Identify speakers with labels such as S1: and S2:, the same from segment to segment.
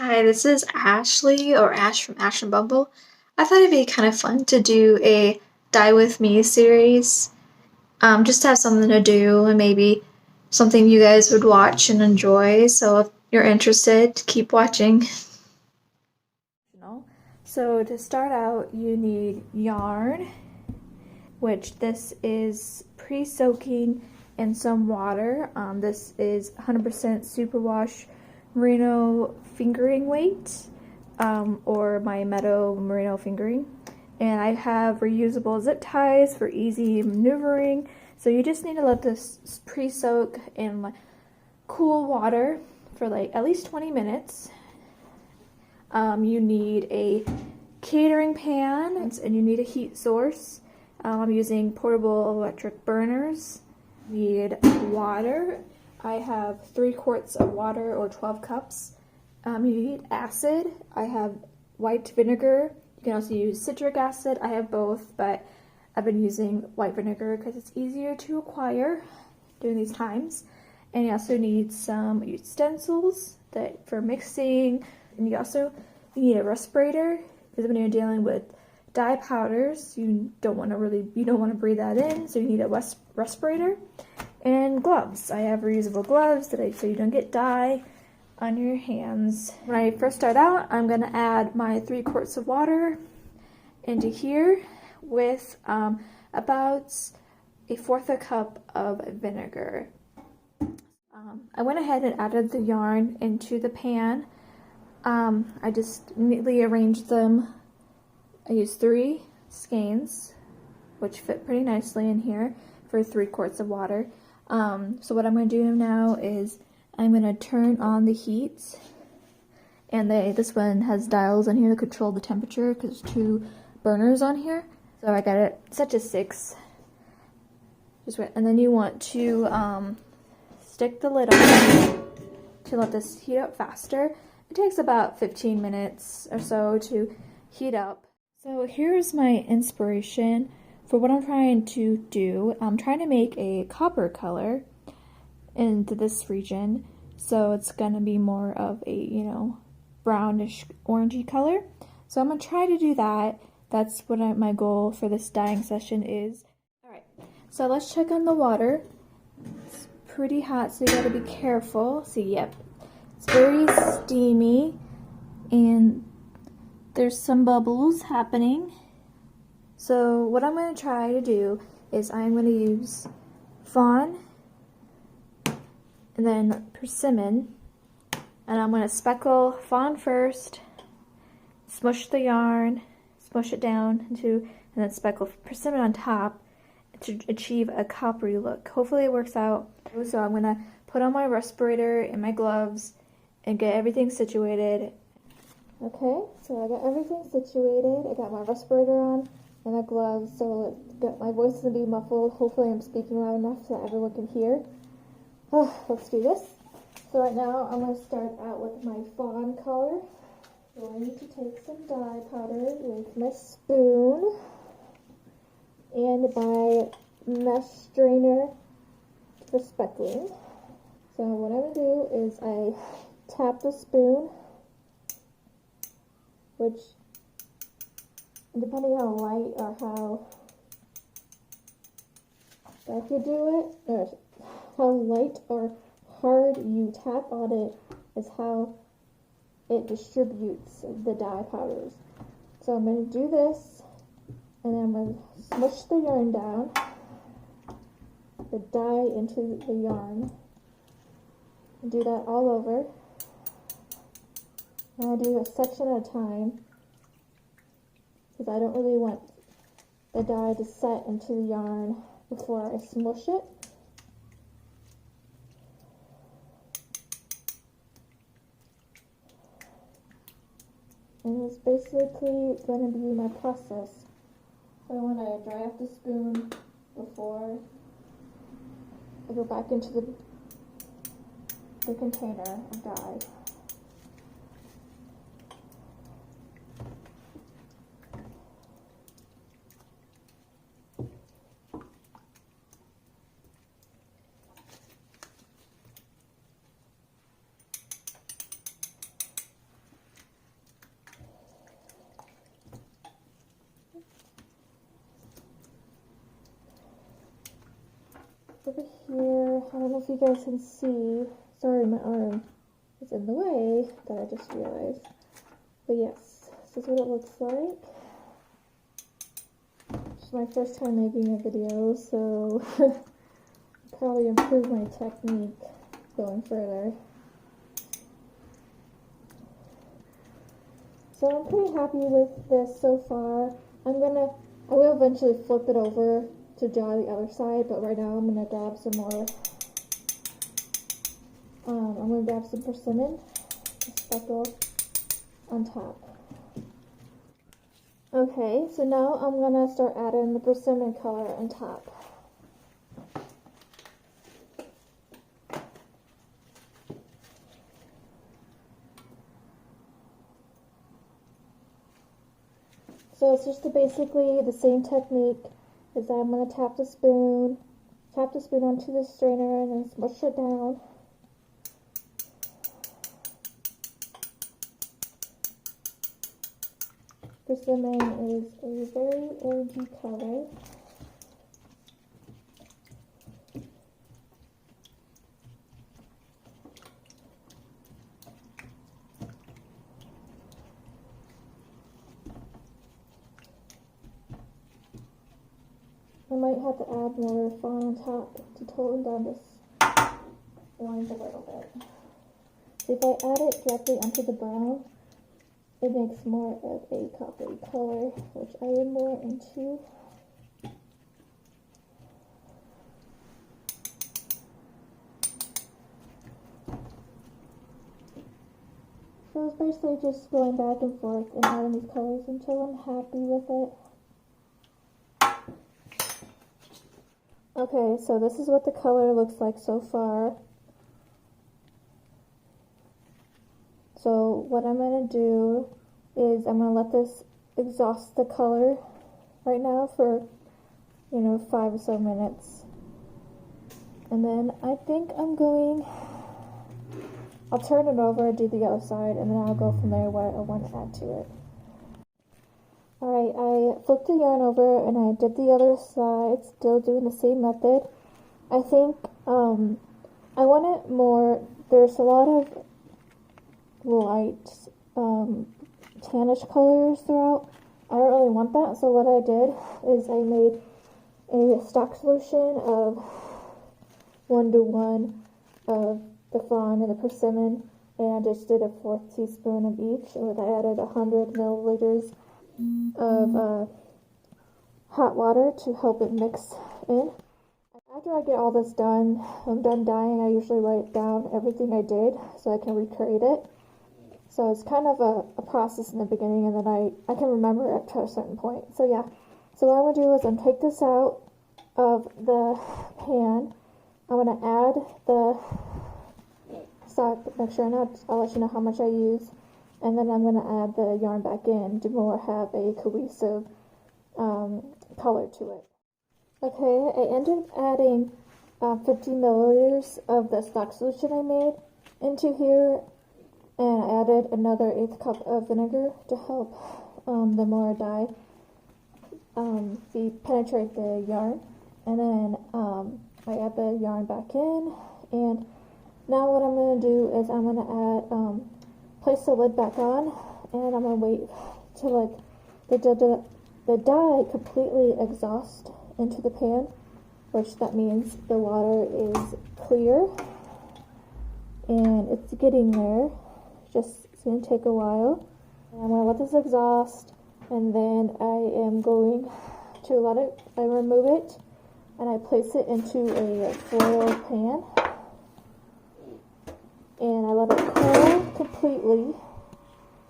S1: Hi, this is Ashley or Ash from AshandBumble. I thought it'd be kind of fun to do a Die With Me series, just to have something to do and maybe something you guys would watch and enjoy. So if you're interested, keep watching. So to start out, you need yarn, which this is pre-soaking in some water. This is 100% superwash merino fingering weight, or my meadow merino fingering. And I have reusable zip ties for easy maneuvering. So you just need to let this pre-soak in cool water for at least 20 minutes. You need a catering pan and you need a heat source. I'm using portable electric burners. Need water. I have 3 quarts of water or 12 cups. You need acid. I have white vinegar. You can also use citric acid. I have both, but I've been using white vinegar because it's easier to acquire during these times. And you also need some utensils for mixing. And you need a respirator because when you're dealing with dye powders, you don't want to breathe that in, so you need a respirator. And gloves. I have reusable gloves so you don't get dye on your hands. When I first start out, I'm going to add my 3 quarts of water into here with about a 1/4 cup of vinegar. I went ahead and added the yarn into the pan. I just neatly arranged them. I used 3 skeins, which fit pretty nicely in here for 3 quarts of water. So what I'm going to do now is I'm going to turn on the heat, and this one has dials on here to control the temperature because there's 2 burners on here. So I got it set to 6. And then you want to stick the lid on to let this heat up faster. It takes about 15 minutes or so to heat up. So here's my inspiration for what I'm trying to do. I'm trying to make a copper color into this region, so it's going to be more of a, brownish orangey color. So I'm going to try to do that. That's what my goal for this dyeing session is. Alright, so let's check on the water. It's pretty hot, so you got to be careful. So yep, it's very steamy, and there's some bubbles happening. So what I'm going to try to do is I'm going to use fawn and then persimmon, and I'm going to speckle fawn first, smush the yarn, smush it down and then speckle persimmon on top to achieve a coppery look. Hopefully it works out. So I'm going to put on my respirator and my gloves and get everything situated. Okay, so I got everything situated. I got my respirator on and my gloves, so my voice is going to be muffled. Hopefully I'm speaking loud enough so that everyone can hear. Let's do this. So right now I'm going to start out with my fawn color. So I need to take some dye powder with my spoon and my mesh strainer for speckling. So what I'm going to do is I tap the spoon, which, depending how light or how dark you do it, or how light or hard you tap on it, is how it distributes the dye powders. So I'm going to do this, and then I'm going to smush the yarn down, the dye into the yarn, and do that all over. And I do a section at a time because I don't really want the dye to set into the yarn before I smush it. And it's basically going to be my process. So I want to dry off the spoon before I go back into the container of dye. over here. I don't know if you guys can see. Sorry, my arm is in the way that I just realized. But yes, this is what it looks like. It's my first time making a video, so probably improve my technique going further. So I'm pretty happy with this so far. I will eventually flip it over to dye the other side, but right now I'm gonna grab some more. I'm gonna grab some persimmon to speckle on top. Okay, so now I'm gonna start adding the persimmon color on top. So it's just basically the same technique as I'm going to tap the spoon onto the strainer and then smush it down. Persimmon is a very orangey color. I might have to add more fawn on top to tone down this orange a little bit. So if I add it directly onto the brown, it makes more of a coppery color, which I am more into. So it's basically just going back and forth and adding these colors until I'm happy with it. Okay, so this is what the color looks like so far. So what I'm going to do is I'm going to let this exhaust the color right now for, 5 or so minutes. And then I think I'll turn it over, do the other side, and then I'll go from there what I want to add to it. Alright, I flipped the yarn over and I did the other side, still doing the same method. I think I want it more, there's a lot of light tannish colors throughout. I don't really want that, so what I did is I made a stock solution of 1:1 of the fawn and the persimmon, and I just did a 4th teaspoon of each, and I added 100 milliliters of hot water to help it mix in. After I get all this done, I'm done dyeing, I usually write down everything I did so I can recreate it. So it's kind of a process in the beginning, and then I can remember it to a certain point. So yeah, so what I'm going to do is I'm take this out of the pan. I'm going to add the stock, make sure I'll let you know how much I use. And then I'm going to add the yarn back in to more have a cohesive color to it. Okay, I ended up adding 50 milliliters of the stock solution I made into here, and I added another 1/8 cup of vinegar to help the more dye penetrate the yarn. And then I add the yarn back in, and now what I'm going to do is I'm going to place the lid back on, and I'm going to wait till the dye completely exhausts into the pan, which that means the water is clear, and it's getting there. It's going to take a while. And I'm going to let this exhaust, and then I am going to remove it, and I place it into a foil pan, and I let it cool completely.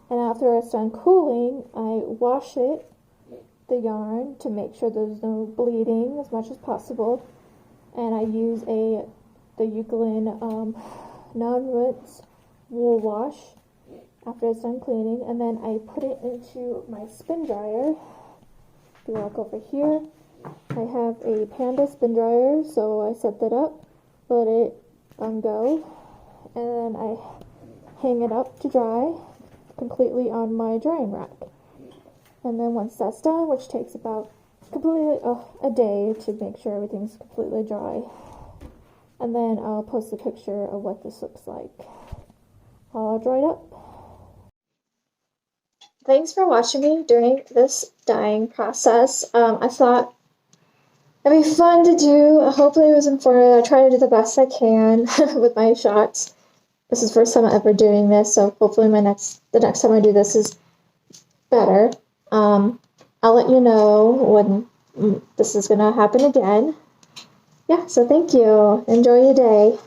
S1: And after it's done cooling, I wash the yarn to make sure there's no bleeding as much as possible. And I use the Eucalyptus non-rinse wool wash after it's done cleaning, and then I put it into my spin dryer. If you walk over here, I have a Panda spin dryer, so I set that up, let it go, and then I hang it up to dry completely on my drying rack. And then once that's done, which takes about completely a day to make sure everything's completely dry, and then I'll post a picture of what this looks like all dried up. Thanks for watching me during this dyeing process. I thought it'd be fun to do. Hopefully it was informative. I try to do the best I can with my shots. This is the first time I'm ever doing this, so hopefully the next time I do this is better. I'll let you know when this is going to happen again. Yeah, so thank you. Enjoy your day.